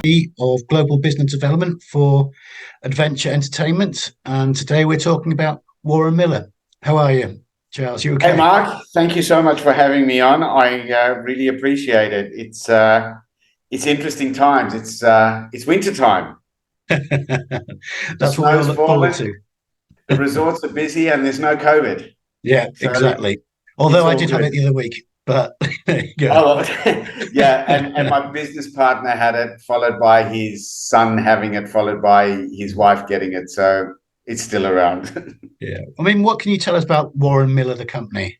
of Global Business Development for Adventure Entertainment. And today we're talking about Warren Miller. How are you, Charles? You okay? Hey, Mark. Thank you so much for having me on. I really appreciate it. It's interesting times. It's winter time. The That's what we all snow's look forward falling. to. The resorts are busy, and there's no COVID. Yeah, So exactly. it's Although I all did have it good. the other week, but there you go. Oh, yeah. And my business partner had it, followed by his son having it, followed by his wife getting it. So it's still around. Yeah. I mean, what can you tell us about Warren Miller, the company?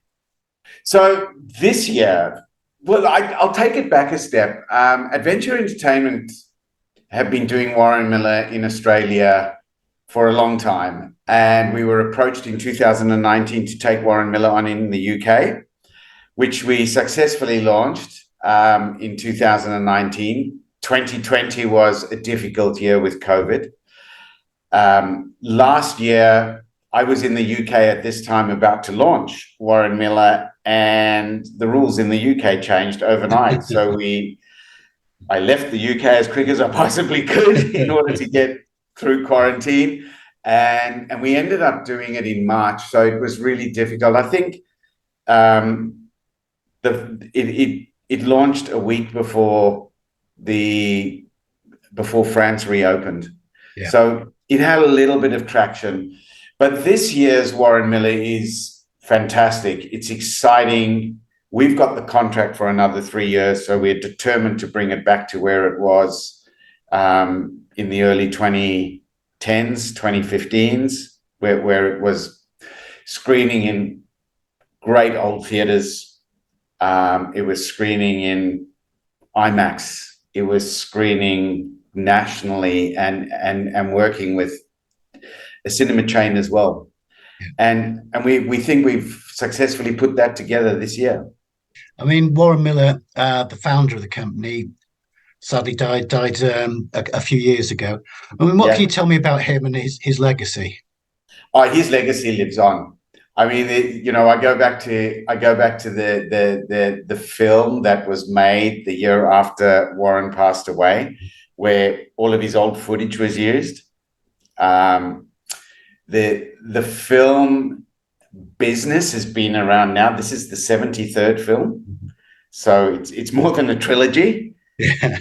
So this year, well, I'll take it back a step. Adventure Entertainment have been doing Warren Miller in Australia for a long time. And we were approached in 2019 to take Warren Miller on in the UK, which we successfully launched in 2019. 2020 was a difficult year with COVID. Last year, I was in the UK at this time about to launch Warren Miller, and the rules in the UK changed overnight. So I left the UK as quick as I possibly could in order to get through quarantine. And we ended up doing it in March. So it was really difficult. I think it launched a week before France reopened. Yeah. So it had a little bit of traction. But this year's Warren Miller is fantastic. It's exciting. We've got the contract for another 3 years, so we're determined to bring it back to where it was in the early 2010s, 2015s, where it was screening in great old theaters. It was screening in IMAX. It was screening nationally and working with a cinema chain as well. And we think we've successfully put that together this year. I mean, Warren Miller, the founder of the company, sadly died a few years ago. I mean, what can you tell me about him and his legacy? Oh, his legacy lives on. I mean, I go back to the film that was made the year after Warren passed away, where all of his old footage was used. The film business has been around now. This is the 73rd film, so it's more than a trilogy. Yeah.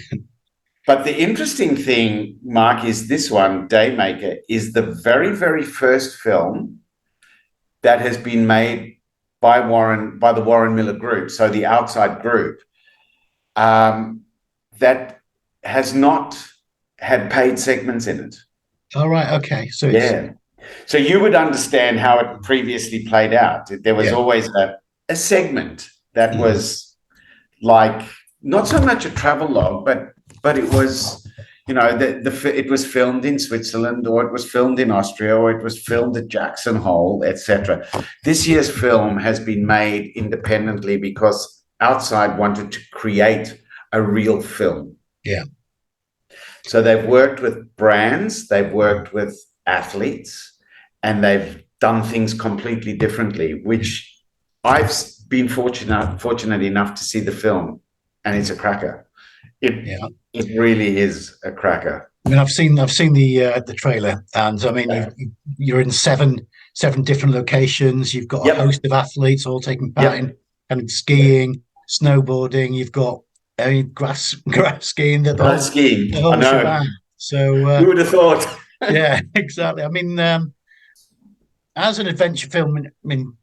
But the interesting thing, Mark, is this one, Daymaker, is the very, very first film that has been made by the Warren Miller Group, so the outside group, that has not had paid segments in it. All right. Okay. So yeah. So you would understand how it previously played out. There was always a segment that was like not so much a travel log, but it was, it was filmed in Switzerland, or it was filmed in Austria, or it was filmed at Jackson Hole, etc. This year's film has been made independently because Outside wanted to create a real film. Yeah. So they've worked with brands, they've worked with athletes, and they've done things completely differently, which I've been fortunate enough to see the film, and it's a cracker. It really is a cracker. I mean, I've seen the trailer, and I mean, you're in seven different locations. You've got a host of athletes all taking part in kind of skiing, snowboarding. You've got grass skiing. Grass skiing. The whole I know. shebang. So who would have thought? Yeah, exactly. I mean, as an adventure film, I mean,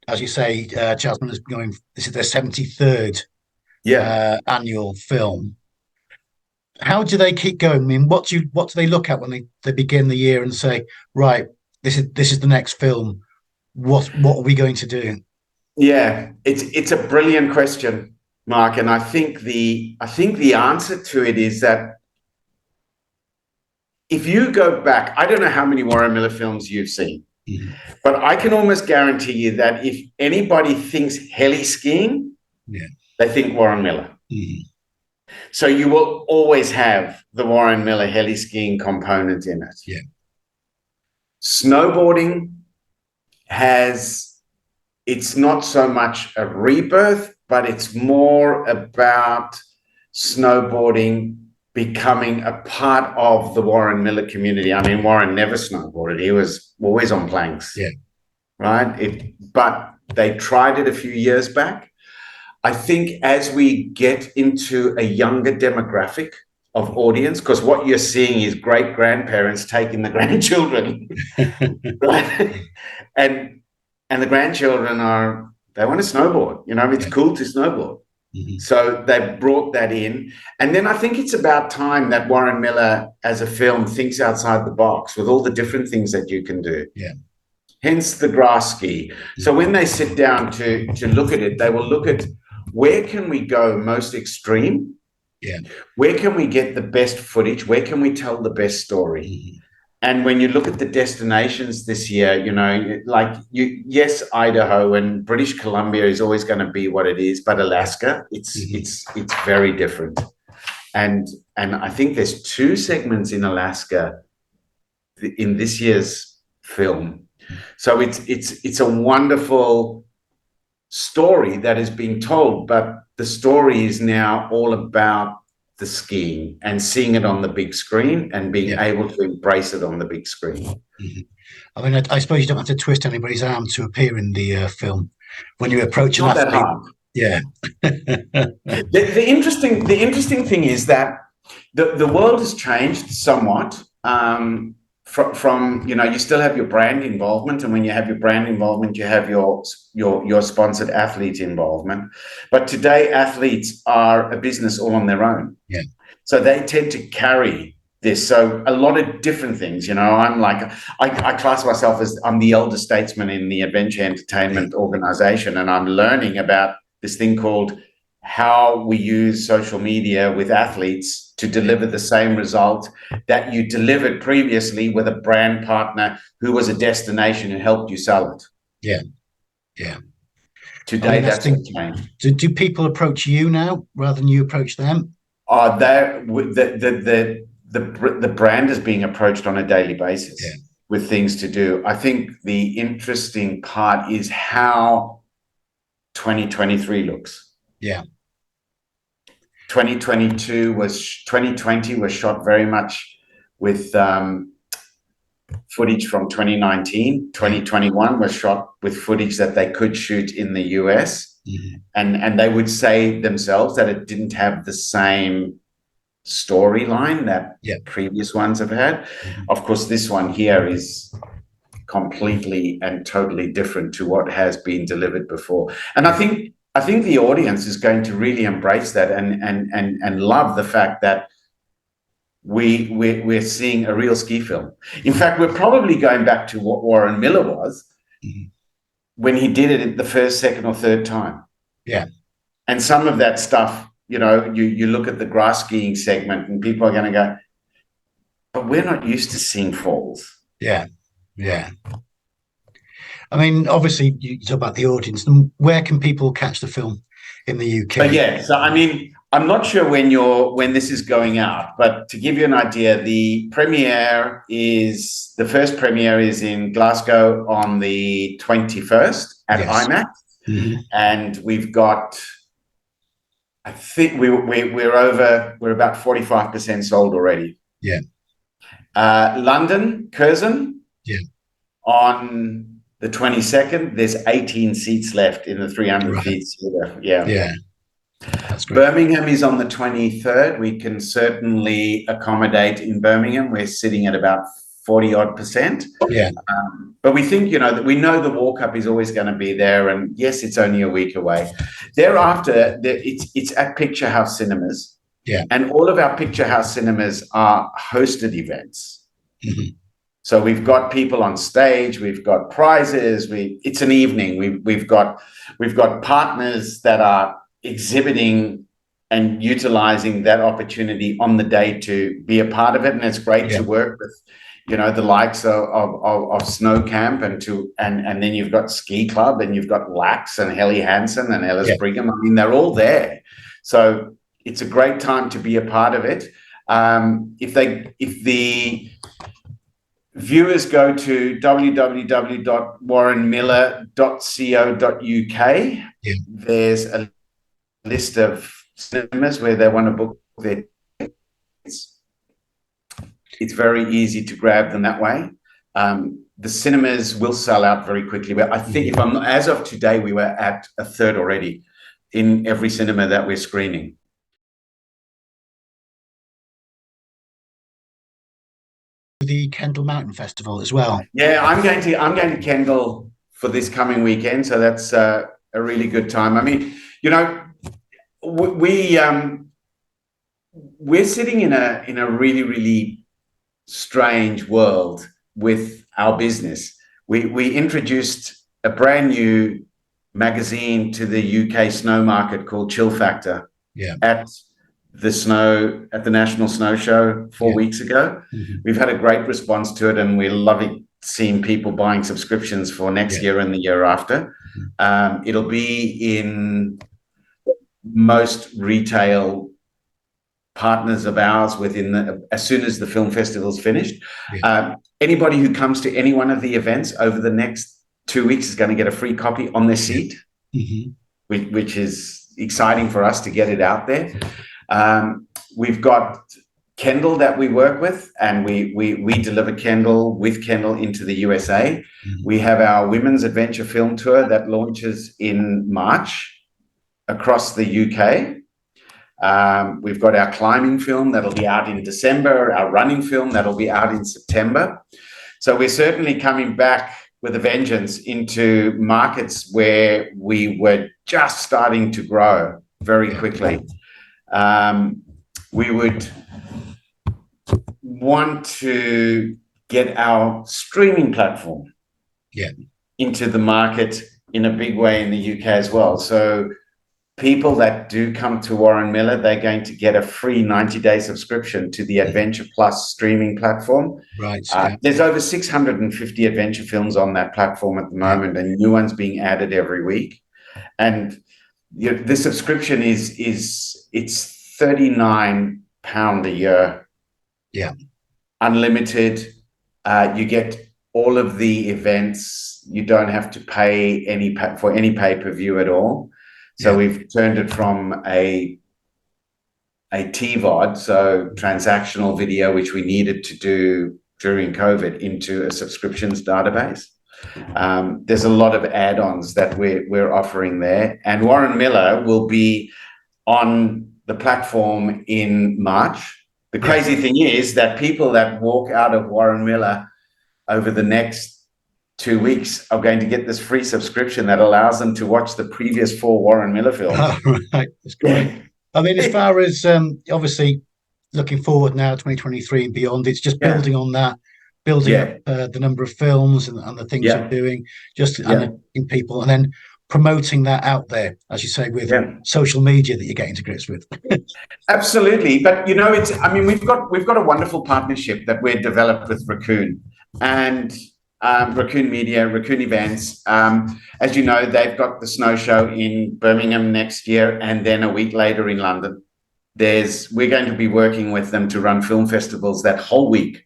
as you say, Charles Miller's going. This is their 73rd annual film. How do they keep going? I mean, what do they look at when they begin the year and say, right, this is the next film? What are we going to do? Yeah, it's a brilliant question, Mark, and I think the answer to it is that if you go back, I don't know how many Warren Miller films you've seen, but I can almost guarantee you that if anybody thinks heli skiing, they think Warren Miller. So you will always have the Warren Miller heli skiing component in it. Yeah. Snowboarding it's not so much a rebirth, but it's more about snowboarding becoming a part of the Warren Miller community. I mean, Warren never snowboarded. He was always on planks, right? But they tried it a few years back. I think as we get into a younger demographic of audience, because what you're seeing is great grandparents taking the grandchildren, right? And the grandchildren they want to snowboard. It's cool to snowboard. Mm-hmm. So they brought that in. And then I think it's about time that Warren Miller, as a film, thinks outside the box with all the different things that you can do. Yeah. Hence the grass ski. So when they sit down to look at it, they will look at where can we go most extreme? Yeah. Where can we get the best footage? Where can we tell the best story? Mm-hmm. And when you look at the destinations this year, yes, Idaho and British Columbia is always going to be what it is, but Alaska, it's very different. And I think there's 2 segments in Alaska in this year's film. So it's a wonderful story that is being told, but the story is now all about the skiing and seeing it on the big screen and being able to embrace it on the big screen. Mm-hmm. I mean, I suppose you don't have to twist anybody's arm to appear in the film when you approach an athlete. That hard. Yeah. the interesting thing is that the world has changed somewhat. From you still have your brand involvement, and when you have your brand involvement, you have your sponsored athlete involvement. But today, athletes are a business all on their own. Yeah. So they tend to carry this. So a lot of different things. I'm like I class myself as I'm the elder statesman in the adventure entertainment organization, and I'm learning about this thing called how we use social media with athletes to deliver the same result that you delivered previously with a brand partner who was a destination who helped you sell it. Yeah. Yeah. Today, that's changed. Do people approach you now rather than you approach them? The brand is being approached on a daily basis with things to do. I think the interesting part is how 2023 looks. Yeah. 2020 was shot very much with footage from 2019. 2021 was shot with footage that they could shoot in the US. Mm-hmm. And they would say themselves that it didn't have the same storyline that previous ones have had. Mm-hmm. Of course, this one here is completely and totally different to what has been delivered before. And I think the audience is going to really embrace that and love the fact that we're seeing a real ski film. In fact, we're probably going back to what Warren Miller was when he did it the first, second, or third time. Yeah. And some of that stuff, you look at the grass skiing segment and people are going to go, but we're not used to seeing falls. Yeah. Yeah. I mean, obviously, you talk about the audience. Where can people catch the film in the UK? So I mean, I'm not sure when this is going out, but to give you an idea, the first premiere is in Glasgow on the 21st at IMAX, and we've got, I think we're about 45% sold already. Yeah. London, Curzon, on the 22nd, there's 18 seats left in the 300 feet theater. Yeah. That's great. Birmingham is on the 23rd. We can certainly accommodate in Birmingham. We're sitting at about 40-odd%. Yeah. But we think, that we know the walk-up is always going to be there. And yes, it's only a week away. Thereafter, it's at Picture House Cinemas. Yeah. And all of our Picture House Cinemas are hosted events. Mm-hmm. So we've got people on stage, we've got prizes, it's an evening. We've got partners that are exhibiting and utilizing that opportunity on the day to be a part of it. And it's great to work with, the likes of Snow Camp and then you've got Ski Club and you've got Lax and Helly Hansen and Ellis Brigham. I mean, they're all there. So it's a great time to be a part of it. If the viewers go to www.warrenmiller.co.uk, there's a list of cinemas where they want to book their. it's very easy to grab them that way. The cinemas will sell out very quickly, but I think as of today, we were at a third already in every cinema that we're screening. The Kendal Mountain Festival as well. Yeah, I'm going to Kendal for this coming weekend, so that's a really good time. I mean, we're sitting in a really, really strange world with our business. We introduced a brand new magazine to the UK snow market called Chill Factor at the National Snow Show 4 weeks ago. We've had a great response to it, and we're loving seeing people buying subscriptions for next year and the year after. It'll be in most retail partners of ours as soon as the film festival's finished. Anybody who comes to any one of the events over the next 2 weeks is going to get a free copy on their seat, which is exciting for us to get it out there. We've got Kendal that we work with, and we deliver Kendal into the USA. We have our Women's Adventure Film Tour that launches in March across the UK. We've got our climbing film that'll be out in December, our running film that'll be out in September. So we're certainly coming back with a vengeance into markets where we were just starting to grow very quickly. We would want to get our streaming platform into the market in a big way in the UK as well. So people that do come to Warren Miller, they're going to get a free 90-day subscription to the Adventure Plus streaming platform. Right. There's over 650 adventure films on that platform at the moment, and new ones being added every week. And the subscription it's £39 a year. Unlimited. You get all of the events. You don't have to pay for any pay-per-view at all. So we've turned it from a TVOD, so transactional video, which we needed to do during COVID, into a subscriptions database. There's a lot of add-ons that we're offering there. And Warren Miller will be on the platform in March. The crazy thing is that people that walk out of Warren Miller over the next 2 weeks are going to get this free subscription that allows them to watch the previous 4 Warren Miller films. Oh, right. That's great. I mean, as far as obviously looking forward now, 2023 and beyond, it's just building on that, building up the number of films and the things you're doing, just in people, and then promoting that out there, as you say, with social media that you're getting to grips with. Absolutely. But we've got a wonderful partnership that we've developed with Raccoon and Raccoon Media, Raccoon Events. As you know, they've got the snow show in Birmingham next year, and then a week later in London. We're going to be working with them to run film festivals that whole week,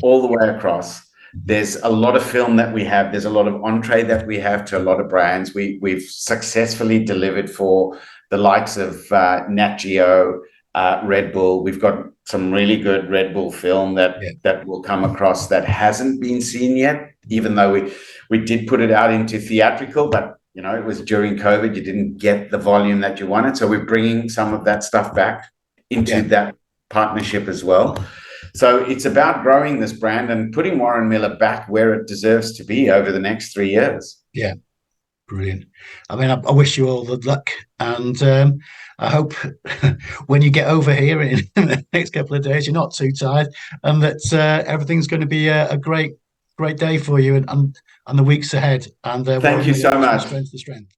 all the way across. There's a lot of film that we have. There's a lot of entree that we have to a lot of brands. We've successfully delivered for the likes of Nat Geo, Red Bull. We've got some really good Red Bull film that will come across that hasn't been seen yet, even though we did put it out into theatrical, but it was during COVID. You didn't get the volume that you wanted. So we're bringing some of that stuff back into that partnership as well. So it's about growing this brand and putting Warren Miller back where it deserves to be over the next 3 years. Yeah, brilliant. I mean, I wish you all the luck, and I hope when you get over here in the next couple of days, you're not too tired, and that everything's going to be a great day for you and the weeks ahead. And thank you so much. Strength to strength.